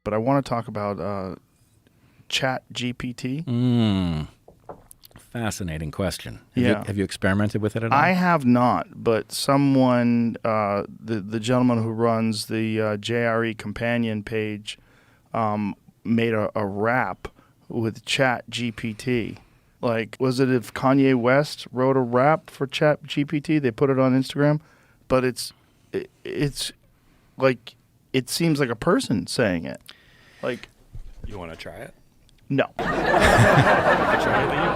but I want to talk about ChatGPT. Fascinating question. Yeah. Have you experimented with it at all? I have not, but someone, the gentleman who runs the JRE companion page, made a rap with ChatGPT. Like, was it if Kanye West wrote a rap for ChatGPT? They put it on Instagram, but it's like, it seems like a person saying it. Like, You want to try it? no. Try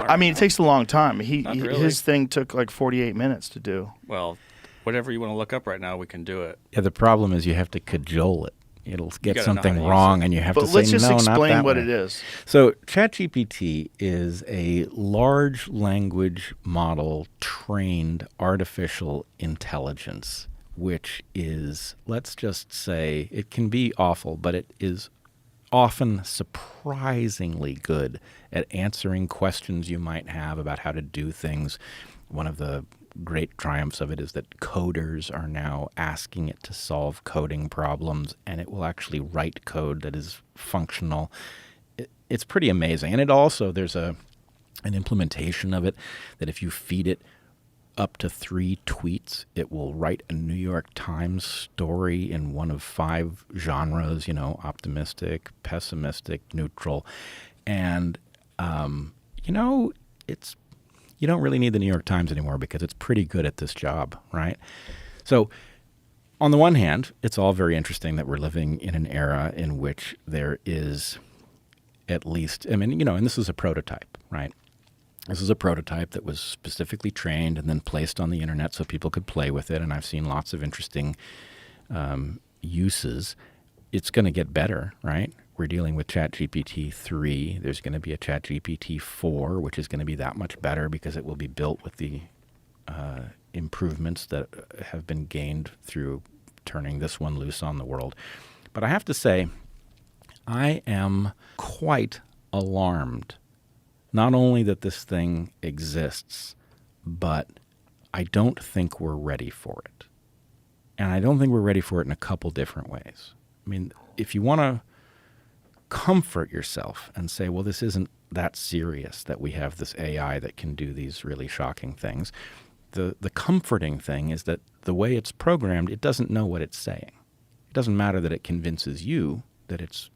it. I mean, it takes a long time. Not really. His thing took like 48 minutes to do. Well, whatever you want to look up right now, we can do it. Yeah, the problem is you have to cajole it. It'll get gotta know how something to use wrong, it. and you have But to say, let's just no, not explain that what way. it is. So ChatGPT is a large language model trained artificial intelligence, which is, let's just say, it can be awful, but it is often surprisingly good at answering questions you might have about how to do things. One of the great triumphs of it is that coders are now asking it to solve coding problems, and it will actually write code that is functional. It's pretty amazing. And it also, there's an implementation of it that if you feed it up to 3 tweets, it will write a New York Times story in one of 5 genres, optimistic, pessimistic, neutral. And, you don't really need the New York Times anymore because it's pretty good at this job, right? So on the one hand, it's all very interesting that we're living in an era in which there is at least, and this is a prototype, right? This is a prototype that was specifically trained and then placed on the internet so people could play with it, and I've seen lots of interesting uses. It's going to get better, right? We're dealing with ChatGPT 3. There's going to be a ChatGPT 4, which is going to be that much better because it will be built with the improvements that have been gained through turning this one loose on the world. But I have to say, I am quite alarmed. Not only that this thing exists, but I don't think we're ready for it. And I don't think we're ready for it in a couple different ways. I mean, if you want to comfort yourself and say, well, this isn't that serious that we have this AI that can do these really shocking things, the comforting thing is that the way it's programmed, it doesn't know what it's saying. It doesn't matter that it convinces you that it's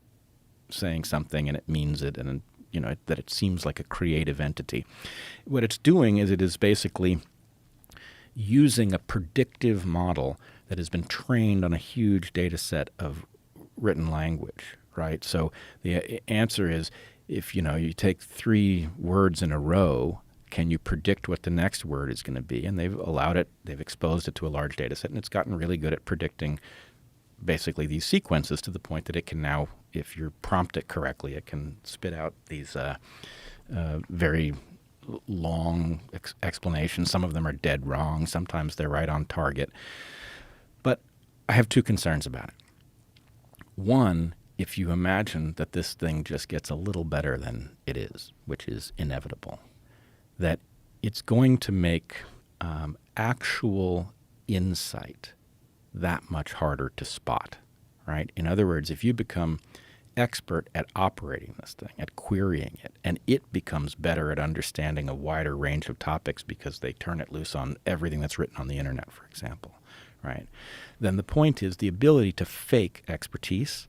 saying something and it means it and that it seems like a creative entity. What it's doing is it is basically using a predictive model that has been trained on a huge data set of written language, right? So the answer is, if you take 3 words in a row, can you predict what the next word is going to be? And they've exposed it to a large data set, and it's gotten really good at predicting basically these sequences to the point that it can now, if you prompt it correctly, it can spit out these very long explanations. Some of them are dead wrong. Sometimes they're right on target. But I have 2 concerns about it. One, if you imagine that this thing just gets a little better than it is, which is inevitable, that it's going to make actual insight that much harder to spot, right? In other words, if you become expert at operating this thing, at querying it, and it becomes better at understanding a wider range of topics because they turn it loose on everything that's written on the internet, for example, right? Then the point is the ability to fake expertise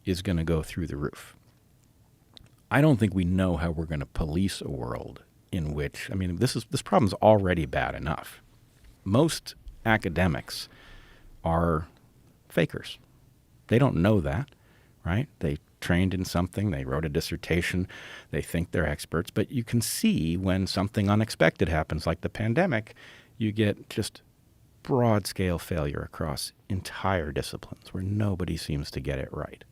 is going to go through the roof. I don't think we know how we're going to police a world in which, this problem's already bad enough. Most academics are fakers. They don't know that, right? They trained in something, they wrote a dissertation, they think they're experts, but you can see when something unexpected happens, like the pandemic, you get just broad-scale failure across entire disciplines where nobody seems to get it right.